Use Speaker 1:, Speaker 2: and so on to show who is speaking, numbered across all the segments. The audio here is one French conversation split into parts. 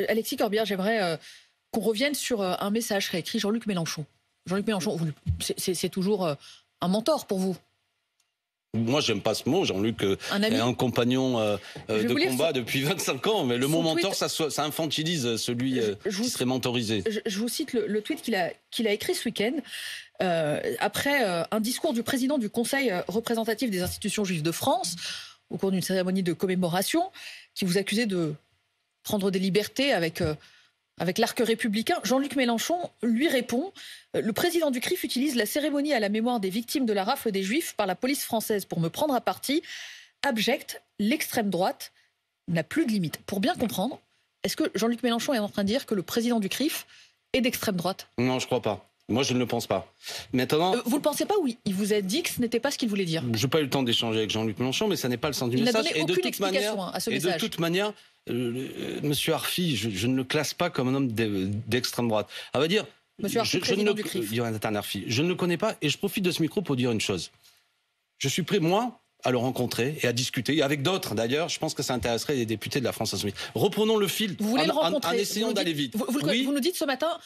Speaker 1: Alexis Corbière, j'aimerais qu'on revienne sur un message qu'a écrit Jean-Luc Mélenchon. Jean-Luc Mélenchon, c'est toujours un mentor pour vous.
Speaker 2: Moi, j'aime pas ce mot. Jean-Luc est un compagnon de combat depuis 25 ans. Mais le mot mentor, ça infantilise celui qui serait mentorisé.
Speaker 1: Je vous cite le tweet qu'il a écrit ce week-end. Après un discours du président du Conseil représentatif des institutions juives de France, au cours d'une cérémonie de commémoration, qui vous accusait de prendre des libertés avec l'arc républicain, Jean-Luc Mélenchon lui répond « Le président du CRIF utilise la cérémonie à la mémoire des victimes de la rafle des Juifs par la police française pour me prendre à partie. Abjecte, l'extrême droite n'a plus de limite. » Pour bien comprendre, est-ce que Jean-Luc Mélenchon est en train de dire que le président du CRIF est d'extrême droite?
Speaker 2: Non, je ne crois pas. Moi, je ne le pense pas. Maintenant,
Speaker 1: vous ne le pensez pas? Oui. Il vous a dit que ce n'était pas ce qu'il voulait dire.
Speaker 2: Je n'ai pas eu le temps d'échanger avec Jean-Luc Mélenchon, mais ça n'est pas le sens du message.
Speaker 1: Il n'a donné aucune explication à ce message.
Speaker 2: Et de toute manière, Monsieur Arfi, je ne le classe pas comme un homme d'extrême droite. À vrai dire,
Speaker 1: Monsieur Arfi, président du CRIF.
Speaker 2: Je ne le connais pas et je profite de ce micro pour dire une chose. Je suis prêt, moi, à le rencontrer et à discuter. Et avec d'autres, d'ailleurs, je pense que ça intéresserait les députés de la France Insoumise. Reprenons le fil en essayant d'aller vite.
Speaker 1: Vous nous dites ce matin...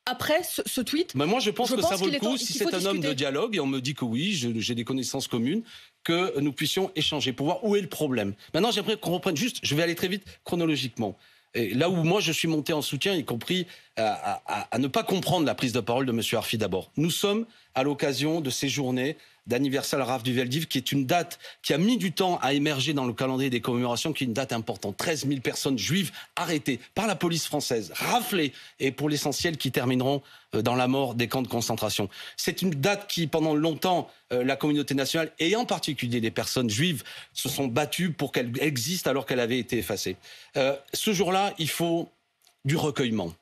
Speaker 1: Après ce tweet,
Speaker 2: mais moi je pense que ça vaut le coup, si c'est un homme de dialogue, et on me dit que oui, j'ai des connaissances communes, que nous puissions échanger pour voir où est le problème. Maintenant, j'aimerais qu'on reprenne juste, je vais aller très vite chronologiquement. Et là où moi je suis monté en soutien, y compris à ne pas comprendre la prise de parole de M. Arfi d'abord. Nous sommes à l'occasion de ces journées d'anniversaire à la rafle du Veldiv, qui est une date qui a mis du temps à émerger dans le calendrier des commémorations, qui est une date importante. 13 000 personnes juives arrêtées par la police française, raflées, et pour l'essentiel qui termineront dans la mort des camps de concentration. C'est une date qui, pendant longtemps, la communauté nationale, et en particulier les personnes juives, se sont battues pour qu'elle existe alors qu'elle avait été effacée. Ce jour-là, il faut du recueillement.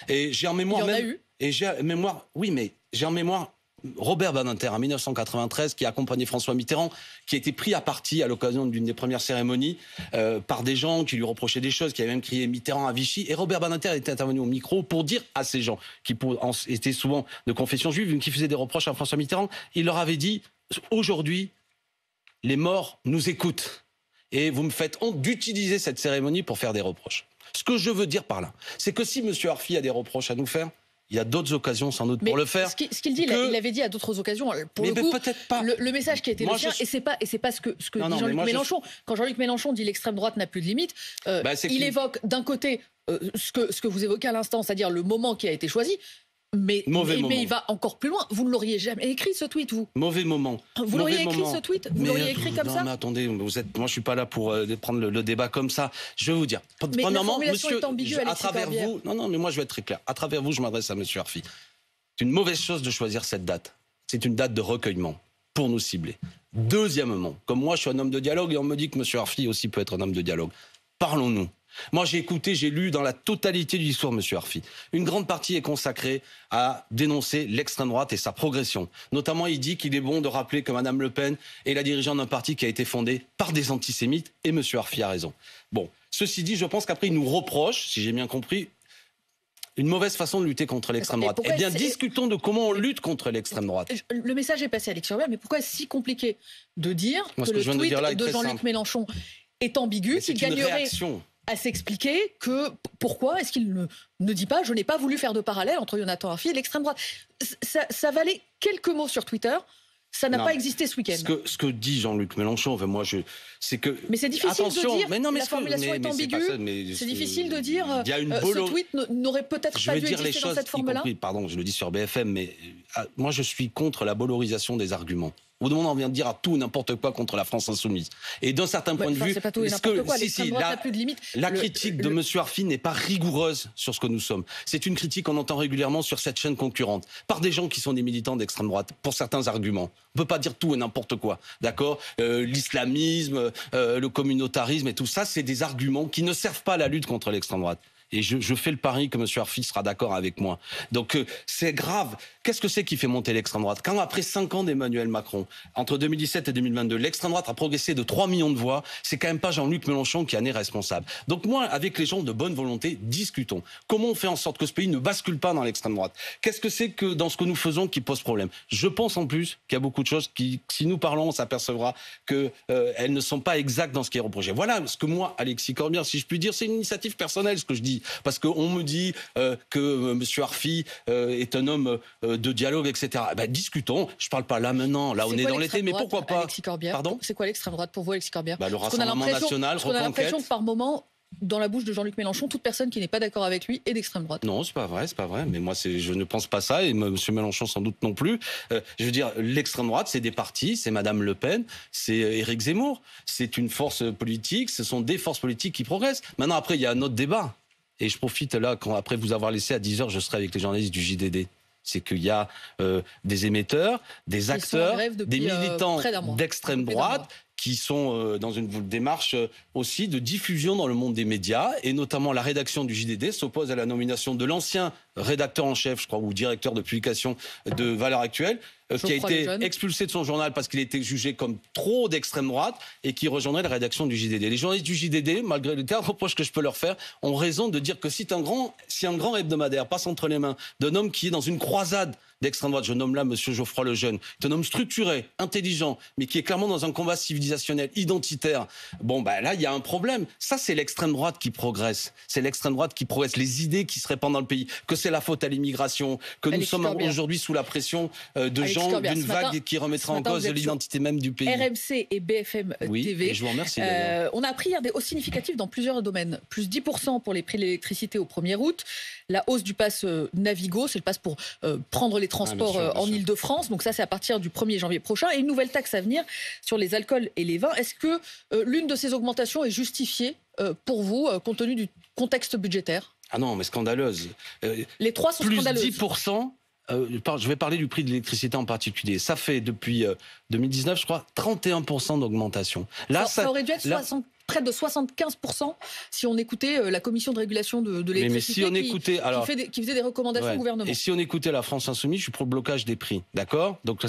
Speaker 2: Et j'ai en mémoire...
Speaker 1: Il y en a eu.
Speaker 2: Et j'ai en mémoire... Oui, mais j'ai en mémoire... Robert Badinter, en 1993, qui a accompagné François Mitterrand, qui a été pris à partie à l'occasion d'une des premières cérémonies par des gens qui lui reprochaient des choses, qui avaient même crié Mitterrand à Vichy. Et Robert Badinter était intervenu au micro pour dire à ces gens, qui étaient souvent de confession juive, qui faisaient des reproches à François Mitterrand, il leur avait dit « Aujourd'hui, les morts nous écoutent. Et vous me faites honte d'utiliser cette cérémonie pour faire des reproches. » Ce que je veux dire par là, c'est que si M. Arfi a des reproches à nous faire, il y a d'autres occasions sans doute pour le faire.
Speaker 1: Ce qu'il dit, il l'avait dit à d'autres occasions. Pour le coup,
Speaker 2: peut-être pas.
Speaker 1: Le message qui a été le sien, et c'est pas ce que dit Jean-Luc Mélenchon. Quand Jean-Luc Mélenchon dit l'extrême droite n'a plus de limite, il évoque d'un côté ce que vous évoquez à l'instant, c'est-à-dire le moment qui a été choisi. Mais il va encore plus loin. Vous ne l'auriez jamais écrit ce tweet, vous?
Speaker 2: Mauvais moment.
Speaker 1: Vous l'auriez écrit ce tweet? Vous l'auriez écrit comme ça?
Speaker 2: Non, mais attendez, moi je suis pas là pour prendre le débat comme ça. Je vais vous dire.
Speaker 1: Mais la formulation est ambiguë,
Speaker 2: à travers vous. Non, mais moi je vais être très clair. À travers vous, je m'adresse à M. Arfi. C'est une mauvaise chose de choisir cette date. C'est une date de recueillement pour nous cibler. Deuxièmement, comme moi je suis un homme de dialogue et on me dit que M. Arfi aussi peut être un homme de dialogue. Parlons-nous. Moi, j'ai écouté, j'ai lu dans la totalité du discours de M. Arfi. Une grande partie est consacrée à dénoncer l'extrême droite et sa progression. Notamment, il dit qu'il est bon de rappeler que Mme Le Pen est la dirigeante d'un parti qui a été fondé par des antisémites, et M. Arfi a raison. Bon, ceci dit, je pense qu'après, il nous reproche, si j'ai bien compris, une mauvaise façon de lutter contre l'extrême droite. Eh bien, discutons de comment on lutte contre l'extrême droite.
Speaker 1: Le message est passé à Alexis Corbière, mais pourquoi est-ce si compliqué de dire que le tweet de Jean-Luc Mélenchon est ambigu, qu'il gagnerait à s'expliquer pourquoi est-ce qu'il ne dit pas « je n'ai pas voulu faire de parallèle entre Jonathan Arfi et l'extrême droite ». Ça valait quelques mots sur Twitter. Ça n'a pas existé ce week-end.
Speaker 2: Ce que dit Jean-Luc Mélenchon, c'est que...
Speaker 1: Mais c'est difficile de dire,
Speaker 2: mais non, mais
Speaker 1: la formulation est ambiguë, c'est difficile de dire, ce tweet n'aurait peut-être pas dû exister dans cette forme-là.
Speaker 2: Pardon, je le dis sur BFM, mais moi je suis contre la bolorisation des arguments. Au moment où on vient de dire à tout n'importe quoi contre la France insoumise. Et d'un certain point de vue,
Speaker 1: c'est pas tout et n'importe quoi.
Speaker 2: La critique de M. Arfi n'est pas rigoureuse sur ce que nous sommes. C'est une critique qu'on entend régulièrement sur cette chaîne concurrente, par des gens qui sont des militants d'extrême droite, pour certains arguments. On ne peut pas dire tout et n'importe quoi, d'accord? L'islamisme, le communautarisme et tout ça, c'est des arguments qui ne servent pas à la lutte contre l'extrême droite. Et je fais le pari que M. Arfi sera d'accord avec moi. Donc c'est grave. Qu'est-ce que c'est qui fait monter l'extrême droite? Quand après 5 ans d'Emmanuel Macron, entre 2017 et 2022, l'extrême droite a progressé de 3 millions de voix, c'est quand même pas Jean-Luc Mélenchon qui en est responsable. Donc moi, avec les gens de bonne volonté, discutons. Comment on fait en sorte que ce pays ne bascule pas dans l'extrême droite? Qu'est-ce que c'est que dans ce que nous faisons qui pose problème? Je pense en plus qu'il y a beaucoup de choses qui, si nous parlons, on s'apercevra qu'elles ne sont pas exactes dans ce qui est reproché. Voilà ce que moi, Alexis Corbière, si je puis dire, c'est une initiative personnelle ce que je dis. parti. Parce qu'on me dit que M. Arfi est un homme de dialogue, etc. Discutons. Je ne parle pas là maintenant, là on est dans l'été, mais pourquoi pas?
Speaker 1: Pardon. C'est quoi l'extrême droite pour vous, Alexis Corbière?
Speaker 2: Le Rassemblement national,
Speaker 1: Reconquête. On a l'impression que par moment, dans la bouche de Jean-Luc Mélenchon, toute personne qui n'est pas d'accord avec lui est d'extrême droite.
Speaker 2: Non, c'est pas vrai. Mais moi, je ne pense pas ça, et M. Mélenchon sans doute non plus. Je veux dire, l'extrême droite, c'est des partis, c'est Madame Le Pen, c'est Éric Zemmour, c'est une force politique, ce sont des forces politiques qui progressent. Maintenant, après, il y a un autre débat. Et je profite là, après vous avoir laissé à 10h, je serai avec les journalistes du JDD. C'est qu'il y a des émetteurs, des acteurs, des militants d'extrême droite qui sont dans une démarche aussi de diffusion dans le monde des médias, et notamment la rédaction du JDD s'oppose à la nomination de l'ancien rédacteur en chef, je crois, ou directeur de publication de Valeurs Actuelles, qui a été expulsé de son journal parce qu'il était jugé comme trop d'extrême droite et qui rejoindrait la rédaction du JDD. Les journalistes du JDD, malgré les tas de reproches que je peux leur faire, ont raison de dire que si un grand hebdomadaire passe entre les mains d'un homme qui est dans une croisade d'extrême droite, je nomme là M. Geoffroy Lejeune, c'est un homme structuré, intelligent, mais qui est clairement dans un combat civilisationnel, identitaire. Là, il y a un problème. Ça, c'est l'extrême droite qui progresse. C'est l'extrême droite qui progresse. Les idées qui se répandent dans le pays, que c'est la faute à l'immigration, que nous sommes aujourd'hui sous la pression de gens d'une vague qui remettra en cause l'identité même du pays.
Speaker 1: RMC et BFM TV.
Speaker 2: Et je vous remercie.
Speaker 1: On a appris hier des hausses significatives dans plusieurs domaines. Plus 10% pour les prix de l'électricité au 1er août. La hausse du pass Navigo, c'est le pass pour prendre les transports en Ile-de-France. Donc ça, c'est à partir du 1er janvier prochain. Et une nouvelle taxe à venir sur les alcools et les vins. Est-ce que l'une de ces augmentations est justifiée pour vous, compte tenu du contexte budgétaire?
Speaker 2: Ah non, mais scandaleuse.
Speaker 1: Les trois sont scandaleuses.
Speaker 2: Plus 10%. Je vais parler du prix de l'électricité en particulier. Ça fait depuis 2019, je crois, 31% d'augmentation. Là,
Speaker 1: ça aurait dû être près de 75% si on écoutait la commission de régulation de l'électricité qui faisait des recommandations au gouvernement.
Speaker 2: Et si on écoutait la France Insoumise, je suis pour le blocage des prix, d'accord? Donc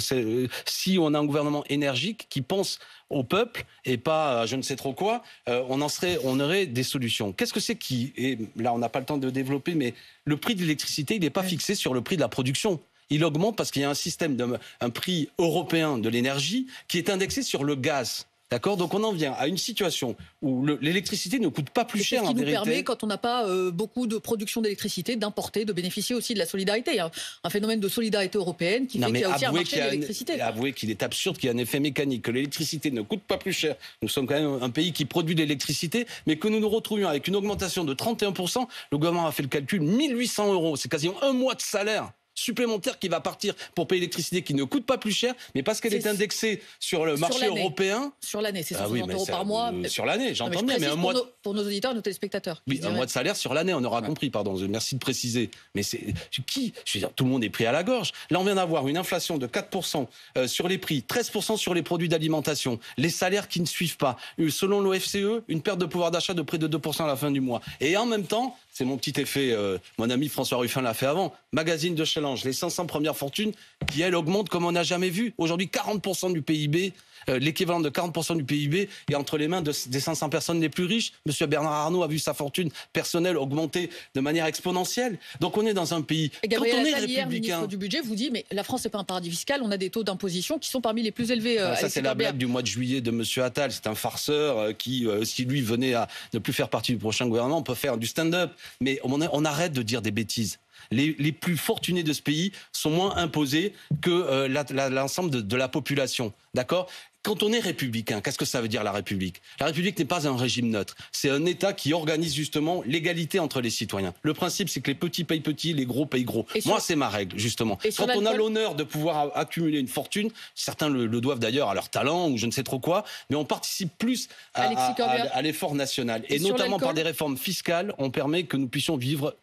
Speaker 2: si on a un gouvernement énergique qui pense au peuple et pas à je ne sais trop quoi, on aurait des solutions. Qu'est-ce que c'est et là on n'a pas le temps de développer, mais le prix de l'électricité, il n'est pas fixé sur le prix de la production. Il augmente parce qu'il y a un système, un prix européen de l'énergie qui est indexé sur le gaz. D'accord, donc on en vient à une situation où l'électricité ne coûte pas plus cher en vérité.
Speaker 1: Ce qui nous permet, quand on n'a pas beaucoup de production d'électricité, d'importer, de bénéficier aussi de la solidarité. Il y a un phénomène de solidarité européenne qui fait qu'il y a aussi un marché de l'électricité.
Speaker 2: Avouez qu'il est absurde qu'il y ait un effet mécanique, que l'électricité ne coûte pas plus cher. Nous sommes quand même un pays qui produit de l'électricité, mais que nous nous retrouvions avec une augmentation de 31%. Le gouvernement a fait le calcul, 1 800 €. C'est quasiment un mois de salaire supplémentaire qui va partir pour payer l'électricité qui ne coûte pas plus cher, mais parce qu'elle est indexée sur le marché européen.
Speaker 1: Sur l'année, c'est 60 € par mois.
Speaker 2: Sur l'année, j'entends bien, mais un mois.
Speaker 1: Pour nos auditeurs et nos téléspectateurs.
Speaker 2: Oui, un mois de salaire sur l'année, on aura compris, pardon, merci de préciser. Mais je veux dire, tout le monde est pris à la gorge. Là, on vient d'avoir une inflation de 4% sur les prix, 13% sur les produits d'alimentation, les salaires qui ne suivent pas. Selon l'OFCE, une perte de pouvoir d'achat de près de 2% à la fin du mois. Et en même temps, c'est mon petit effet, mon ami François Ruffin l'a fait avant, magazine de challenge, les 500 premières fortunes qui, elles, augmentent comme on n'a jamais vu. Aujourd'hui, 40% du PIB, l'équivalent de 40% du PIB est entre les mains des 500 personnes les plus riches. Monsieur Bernard Arnault a vu sa fortune personnelle augmenter de manière exponentielle. Donc on est dans un pays...
Speaker 1: Et Gabriel Attal, hier, ministre du Budget, vous dit, mais la France n'est pas un paradis fiscal, on a des taux d'imposition qui sont parmi les plus élevés.
Speaker 2: Ça, c'est la blague du mois de juillet de Monsieur Attal. C'est un farceur qui, si lui venait à ne plus faire partie du prochain gouvernement, on peut faire du stand-up. Mais on arrête de dire des bêtises. Les plus fortunés de ce pays sont moins imposés que l'ensemble de la population. D'accord ? Quand on est républicain, qu'est-ce que ça veut dire la République ? La République n'est pas un régime neutre. C'est un État qui organise justement l'égalité entre les citoyens. Le principe, c'est que les petits payent petits, les gros payent gros. Moi, c'est ma règle, justement. Quand on a l'honneur de pouvoir accumuler une fortune, certains le doivent d'ailleurs à leur talent ou je ne sais trop quoi, mais on participe plus à l'effort national. Et notamment par des réformes fiscales, on permet que nous puissions vivre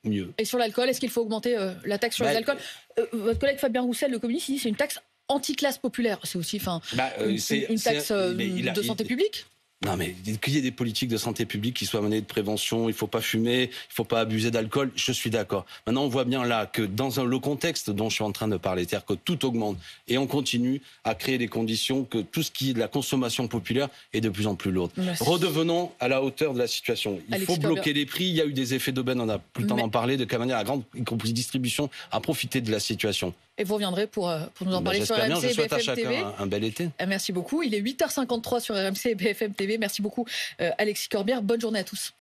Speaker 2: mieux.
Speaker 1: Et sur l'alcool, est-ce qu'il faut augmenter la taxe sur les alcools ? Votre collègue Fabien Roussel, le communiste, il dit c'est une taxe anti-classe populaire. C'est aussi une taxe de santé publique ?
Speaker 2: Non, mais qu'il y ait des politiques de santé publique qui soient menées de prévention, il ne faut pas fumer, il ne faut pas abuser d'alcool, je suis d'accord. Maintenant, on voit bien là que dans le contexte dont je suis en train de parler, c'est-à-dire que tout augmente et on continue à créer des conditions que tout ce qui est de la consommation populaire est de plus en plus lourde. Merci. Redevenons à la hauteur de la situation. Il faut bloquer les prix, il y a eu des effets d'aubaine, on n'a plus le temps d'en parler, de quelle manière la grande, y compris distribution, a profité de la situation.
Speaker 1: Et vous reviendrez pour nous en parler sur RMC et BFM TV.
Speaker 2: Un bel été.
Speaker 1: Merci beaucoup. Il est 8h53 sur RMC et BFM TV. Merci beaucoup Alexis Corbière. Bonne journée à tous.